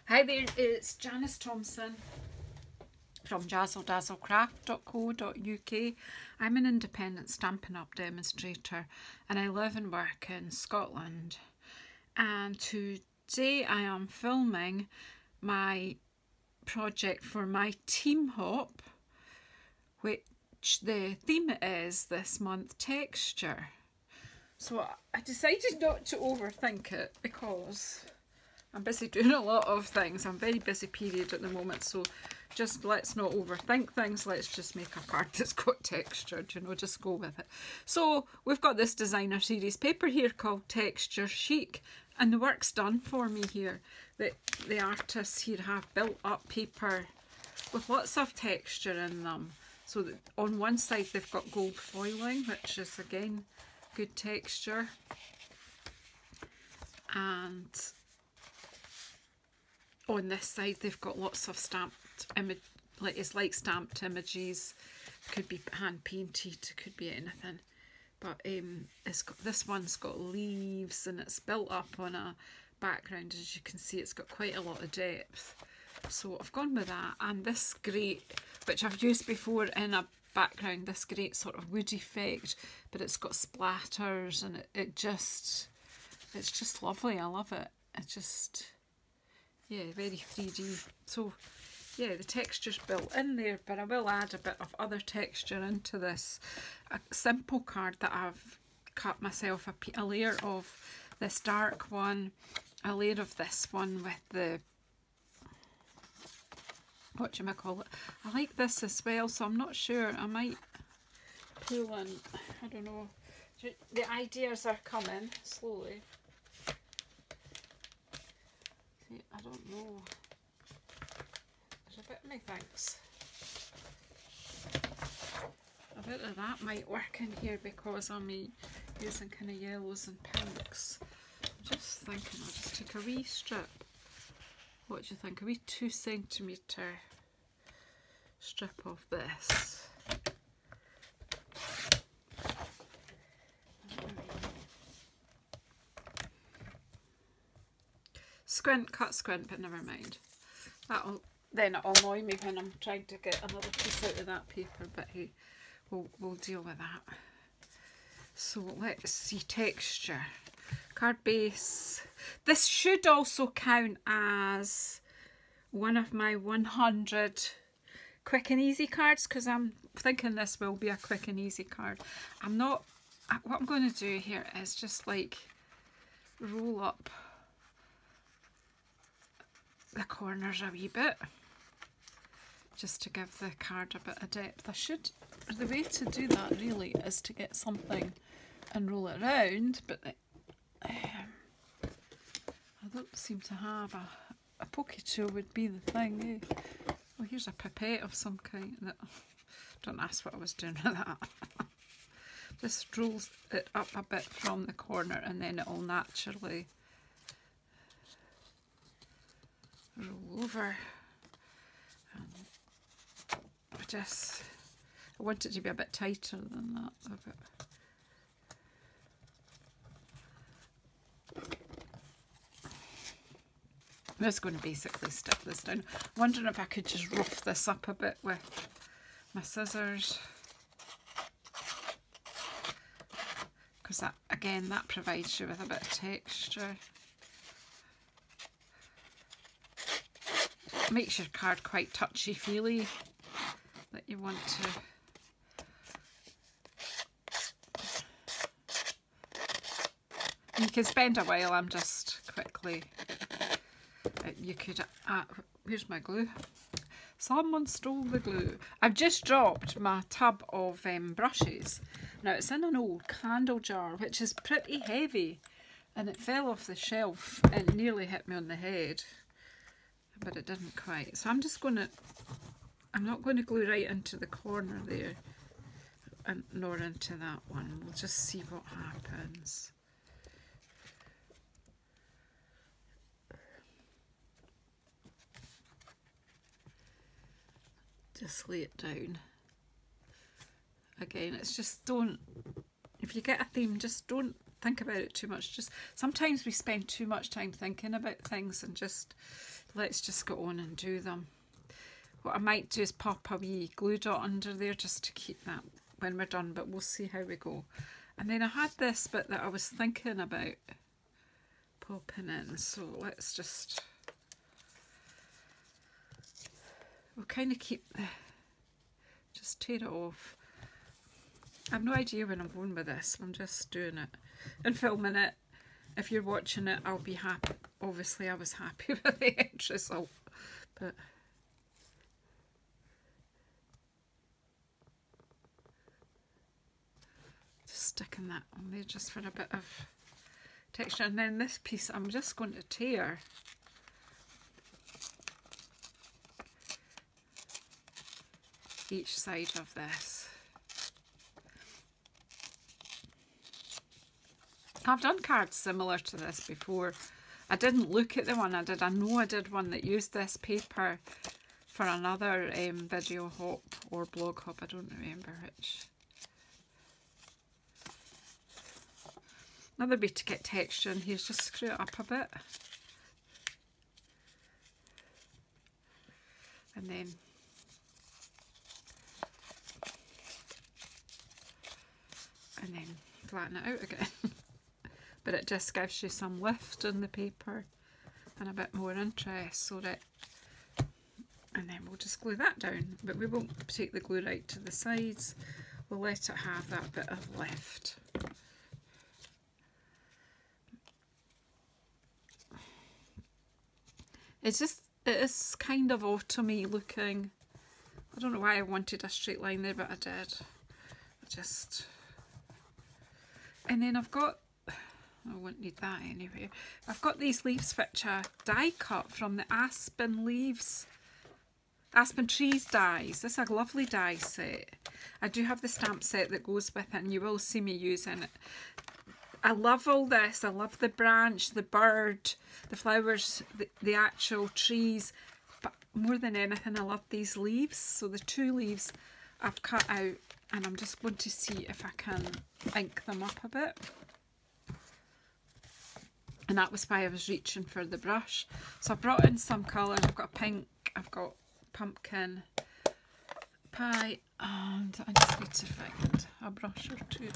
Hi there, it's Janice Thompson from JazzleDazzleCraft.co.uk. I'm an independent Stampin' Up! Demonstrator and I live and work in Scotland. And today I am filming my project for my team hop, which the theme is this month texture. So I decided not to overthink it because I'm busy doing a lot of things. I'm a very busy period at the moment, so just let's not overthink things. Let's just make a card that's got texture, you know, just go with it. So we've got this designer series paper here called Texture Chic, and the work's done for me here. The artists here have built up paper with lots of texture in them. So that on one side they've got gold foiling, which is again good texture, and on this side they've got lots of stamped image, it's like stamped images. Could be hand painted, it could be anything, but it's got, this one's got leaves and it's built up on a background. As you can see, it's got quite a lot of depth, so I've gone with that. And this grate, which I've used before in a background, this great sort of wood effect, but it's got splatters and it's just lovely. I love it. It just, yeah, very 3D. So yeah, the texture's built in there, but I will add a bit of other texture into this. A simple card that I've cut myself, a layer of this dark one, a layer of this one with the, what do you call it? I like this as well, so I'm not sure. I might pull in, I don't know. The ideas are coming slowly. See, I don't know. There's a bit of me thinks a bit of that might work in here because I'm using kind of yellows and pinks. I'm just thinking I'll just take a wee strip. What do you think? A wee 2 centimetre strip of this. Squint, cut squint, but never mind. Then it'll annoy me when I'm trying to get another piece out of that paper, but hey, we'll deal with that. So let's see, texture. Card base. This should also count as one of my 100 quick and easy cards, because I'm thinking this will be a quick and easy card. What I'm going to do here is just like roll up the corners a wee bit, just to give the card a bit of depth. The way to do that really is to get something and roll it around, but I don't seem to have a pokey tool would be the thing, eh? Well, here's a pipette of some kind. Don't ask what I was doing with that. Just rolls it up a bit from the corner and then it'll naturally roll over. I want it to be a bit tighter than that. I'm just going to basically stick this down. I'm wondering if I could just rough this up a bit with my scissors, because that, again, that provides you with a bit of texture. Makes your card quite touchy-feely, that you want to. You can spend a while. I'm just quickly. You could. Where's my glue? Someone stole the glue. I've just dropped my tub of brushes. Now it's in an old candle jar, which is pretty heavy, and it fell off the shelf and nearly hit me on the head, but it didn't quite. So I'm not going to glue right into the corner there, and nor into that one. We'll just see what happens. Just lay it down. Again, it's just don't, if you get a theme, just don't think about it too much. Just sometimes we spend too much time thinking about things, and just let's just go on and do them. What I might do is pop a wee glue dot under there just to keep that when we're done, but we'll see how we go. And then I had this bit that I was thinking about popping in, so let's just, we'll kind of keep the, just tear it off. I have no idea when I'm going with this. I'm just doing it and filming it. If you're watching it, I'll be happy. Obviously I was happy with the end result, but just sticking that on there just for a bit of texture. And then this piece I'm just going to tear each side of this. I've done cards similar to this before. I didn't look at the one I did. I know I did one that used this paper for another video hop or blog hop. I don't remember which. Another way to get texture in here is just screw it up a bit. And then flatten it out again. But it just gives you some lift in the paper and a bit more interest, so that, and then we'll just glue that down, but we won't take the glue right to the sides. We'll let it have that bit of lift. It is kind of autumny looking. I don't know why I wanted a straight line there, but I did. And then I've got, I won't need that anyway. I've got these leaves which I die cut from the aspen leaves, aspen trees dies. This is a lovely die set. I do have the stamp set that goes with it, and you will see me using it. I love all this. I love the branch, the bird, the flowers, the actual trees. But more than anything, I love these leaves. So the two leaves I've cut out, and I'm just going to see if I can ink them up a bit. And that was why I was reaching for the brush. So I brought in some colours. I've got pink, I've got pumpkin pie, and I just need to find a brush or two.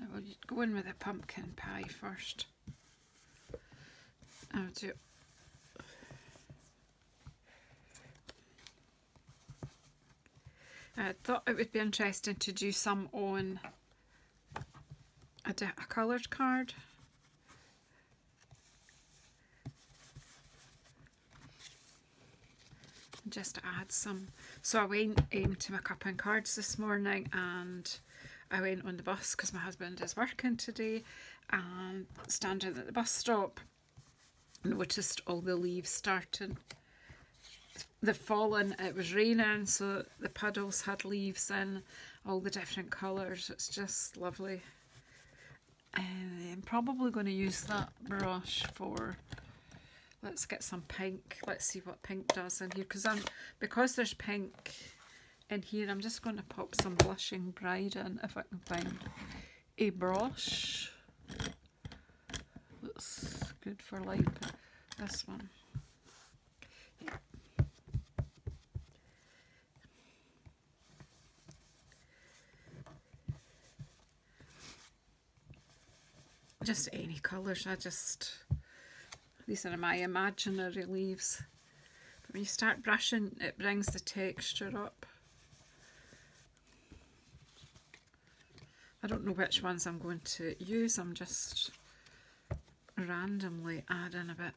I will go in with the pumpkin pie first. I'll do. I thought it would be interesting to do some on a coloured card. Just to add some. So I went to my cup and cards this morning, and I went on the bus because my husband is working today, and standing at the bus stop, noticed all the leaves starting. They've fallen, it was raining, so the puddles had leaves in all the different colours. It's just lovely. And I'm probably going to use that brush for, let's get some pink. Let's see what pink does in here, because there's pink in here, I'm just going to pop some Blushing Bride in if I can find a brush that's good for light. This one. Yeah. Just any colours, these are my imaginary leaves. But when you start brushing, it brings the texture up. I don't know which ones I'm going to use, I'm just randomly adding a bit.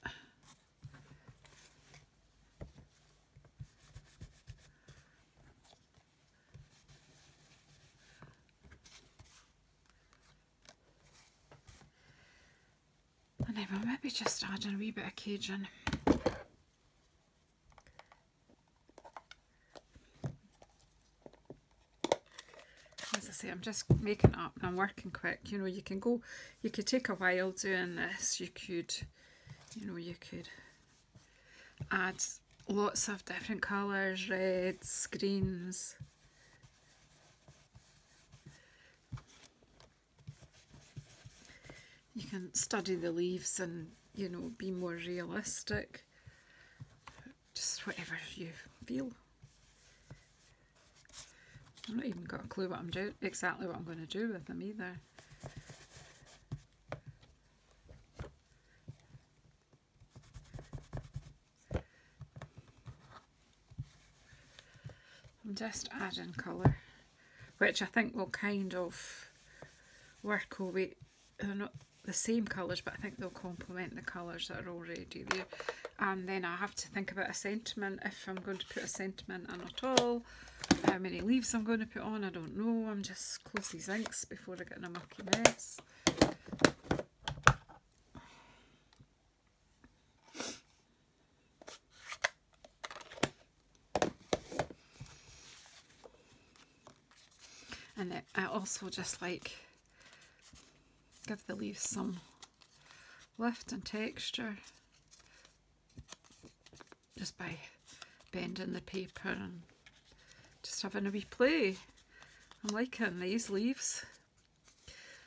And then we'll maybe just add in a wee bit of Cajun. As I say, I'm just making it up and I'm working quick. You know, you could take a while doing this. You could add lots of different colours, reds, greens. You can study the leaves and, you know, be more realistic. Just whatever you feel. I've not even got a clue what I'm doing, exactly what I'm going to do with them either. I'm just adding colour, which I think will kind of work away. They're not the same colours, but I think they'll complement the colours that are already there. And then I have to think about a sentiment, if I'm going to put a sentiment in at all. How many leaves I'm going to put on, I don't know. I'm just close these inks before I get in a mucky mess. And I also just like give the leaves some lift and texture just by bending the paper and just having a wee play. I'm liking these leaves.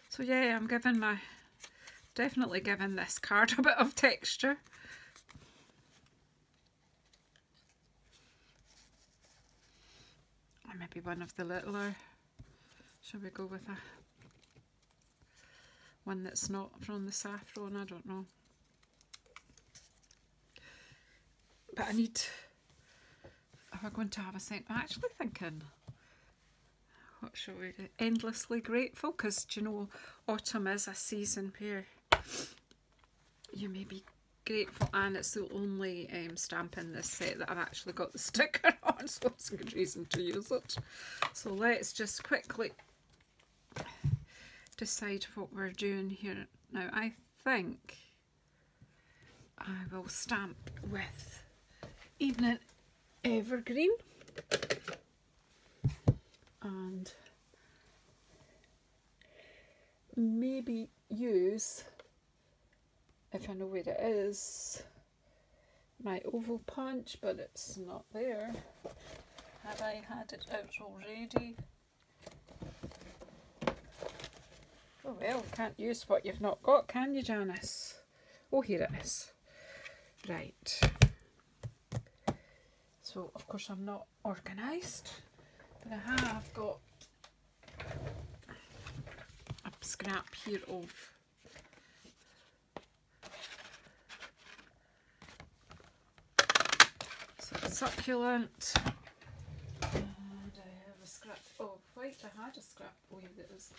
So yeah, I'm definitely giving this card a bit of texture. And maybe one of the littler. Shall we go with one that's not from the saffron? I don't know. But I need, if we're going to have a scent, I'm actually thinking, what shall we do? Endlessly Grateful, because do you know, autumn is a season where you may be grateful, and it's the only stamp in this set that I've actually got the sticker on, so it's a good reason to use it. So let's just quickly decide what we're doing here. Now I think I will stamp with Evening Evergreen and maybe use, if I know where it is, my oval punch, but it's not there. Have I had it out already? Oh well, can't use what you've not got, can you, Janice? Oh, here it is. Right. So, of course, I'm not organised, but I have got a scrap here of succulent, and I have a scrap of white. I had a scrap. Oh, yeah, there is.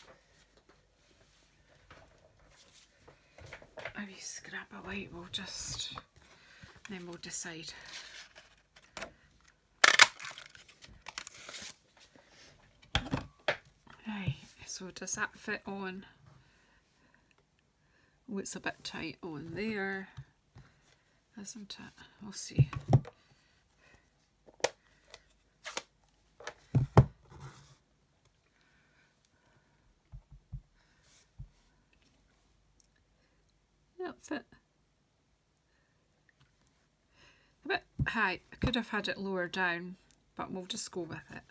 A wee scrap of white. We'll just, then we'll decide. Right, so does that fit on? Oh, it's a bit tight on there, isn't it? We'll see. That'll fit. A bit high. I could have had it lower down, but we'll just go with it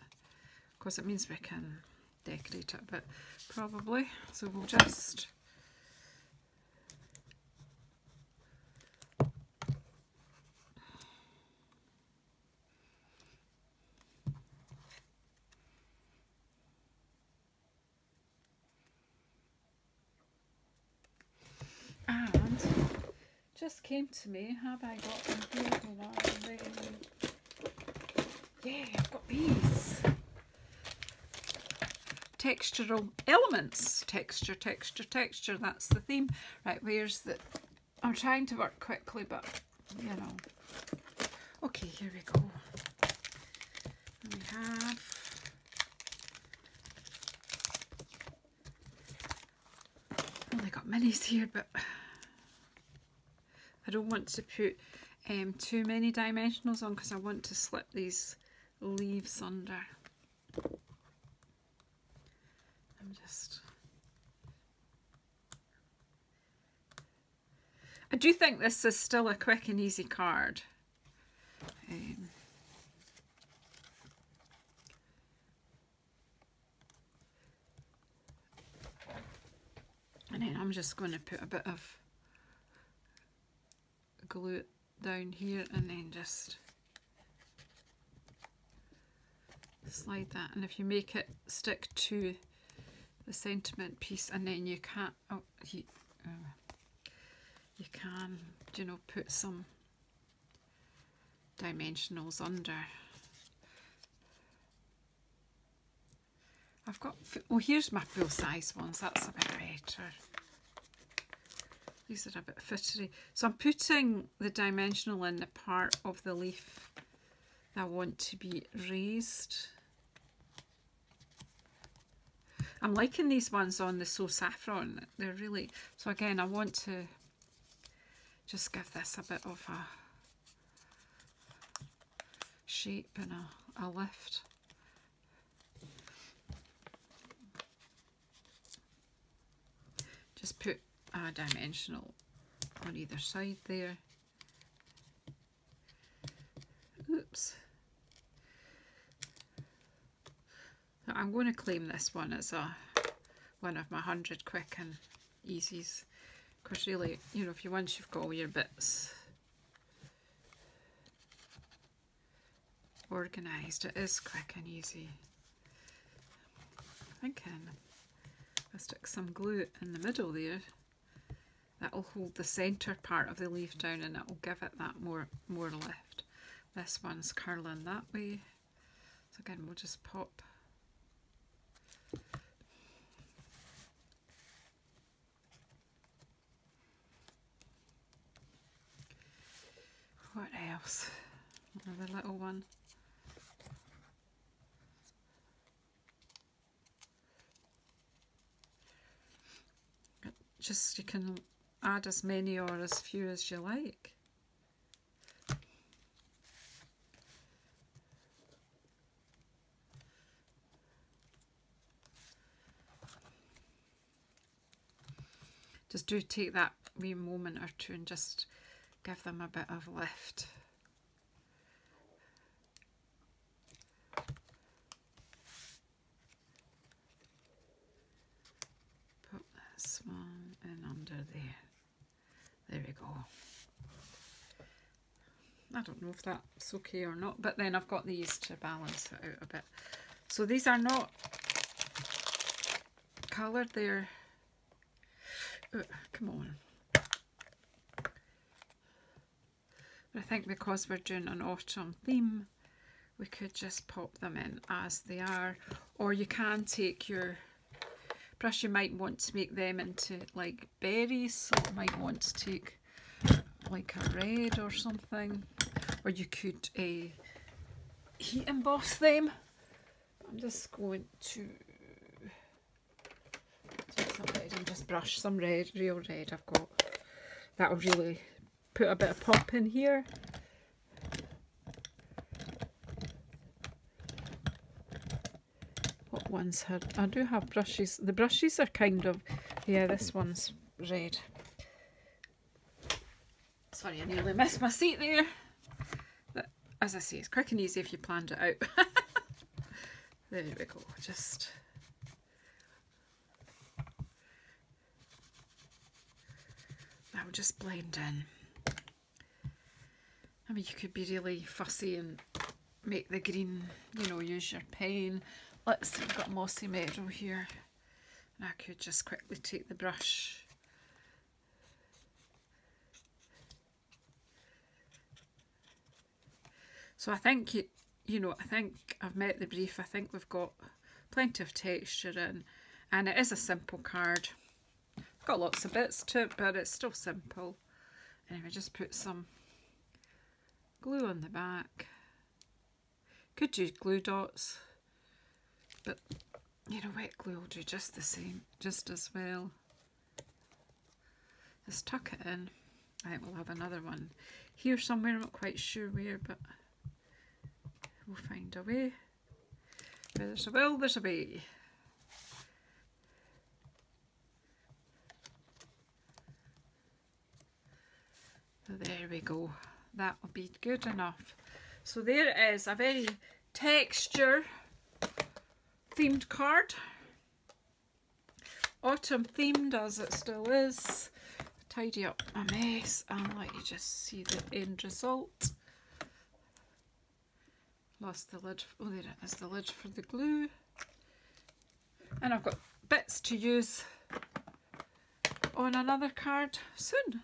because it means we can decorate it a bit, probably. So we'll just and just came to me, have I got them here? Yeah, I've got these textural elements. Texture, texture, texture, that's the theme. Right, where's the, I'm trying to work quickly, but you know. Okay, here we go. And we have only got minis here, but I don't want to put too many dimensionals on because I want to slip these leaves under. I do think this is still a quick and easy card. And then I'm just going to put a bit of glue down here and then just slide that. And if you make it stick to the sentiment piece, and then you can't, you can, you know, put some dimensionals under. I've got, oh, here's my full size ones, that's a bit better. These are a bit fittery. So I'm putting the dimensional in the part of the leaf that I want to be raised. I'm liking these ones on the So Saffron. They're really, so again, I want to just give this a bit of a shape and a lift. Just put a dimensional on either side there. Oops. So I'm going to claim this one as one of my 100 quick and easies, because really, you know, if you once you've got all your bits organised, it is quick and easy. I'm thinking I'll stick some glue in the middle there. That'll hold the centre part of the leaf down and it'll give it that more lift. This one's curling that way. So again, we'll just pop. What else? Another little one. Just, you can add as many or as few as you like. Just do take that wee moment or two and just give them a bit of lift. Put this one in under there. There we go. I don't know if that's okay or not, but then I've got these to balance it out a bit. So these are not coloured, they're... Oh, come on. But I think because we're doing an autumn theme, we could just pop them in as they are. Or you can take your brush, you might want to make them into like berries, so you might want to take like a red or something. Or you could heat emboss them. I'm just going to take some red and just brush some red, real red I've got. That'll really put a bit of pop in here. What ones had? I do have brushes. The brushes are kind of, yeah, this one's red. Sorry, I nearly missed my seat there. But as I say, it's quick and easy if you planned it out. There we go, just... that will just blend in. I mean, you could be really fussy and make the green, you know, use your pen. Let's see, we've got Mossy Meadow here. And I could just quickly take the brush. So I think, you know, I think I've met the brief. I think we've got plenty of texture in, and it is a simple card. It's got lots of bits to it, but it's still simple. Anyway, just put some glue on the back. Could use glue dots, but you know, wet glue will do just the same, just as well. Just tuck it in. I think we'll have another one here somewhere. I'm not quite sure where, but we'll find a way. Where there's a will, there's a way. So there we go. That will be good enough. So there is a very texture themed card. autumn themed as it still is. Tidy up my mess and let you just see the end result. Lost the lid. Oh, there it is, the lid for the glue. And I've got bits to use on another card soon.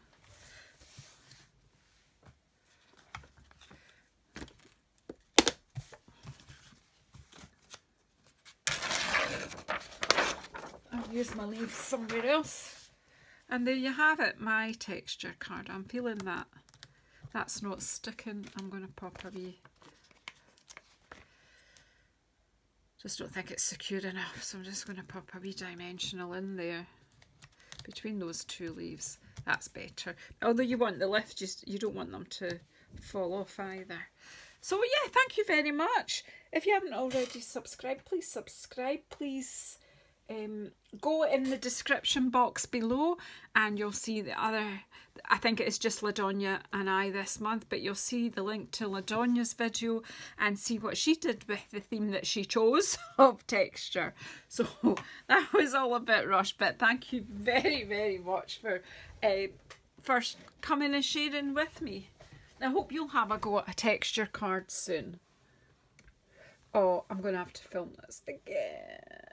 I'll use my leaves somewhere else. And there you have it, my texture card. I'm feeling that. That's not sticking. I'm going to pop a wee. Just don't think it's secure enough, so I'm just going to pop a wee dimensional in there between those two leaves. That's better. Although you want the lift, you don't want them to fall off either. So yeah, thank you very much. If you haven't already subscribed, please subscribe. Please go in the description box below and you'll see the other, I think it's just Ladonnya and I this month, but you'll see the link to Ladonya's video and see what she did with the theme that she chose of texture. So that was all a bit rushed, but thank you very, very much for first coming and sharing with me. I hope you'll have a go at a texture card soon. Oh, I'm going to have to film this again.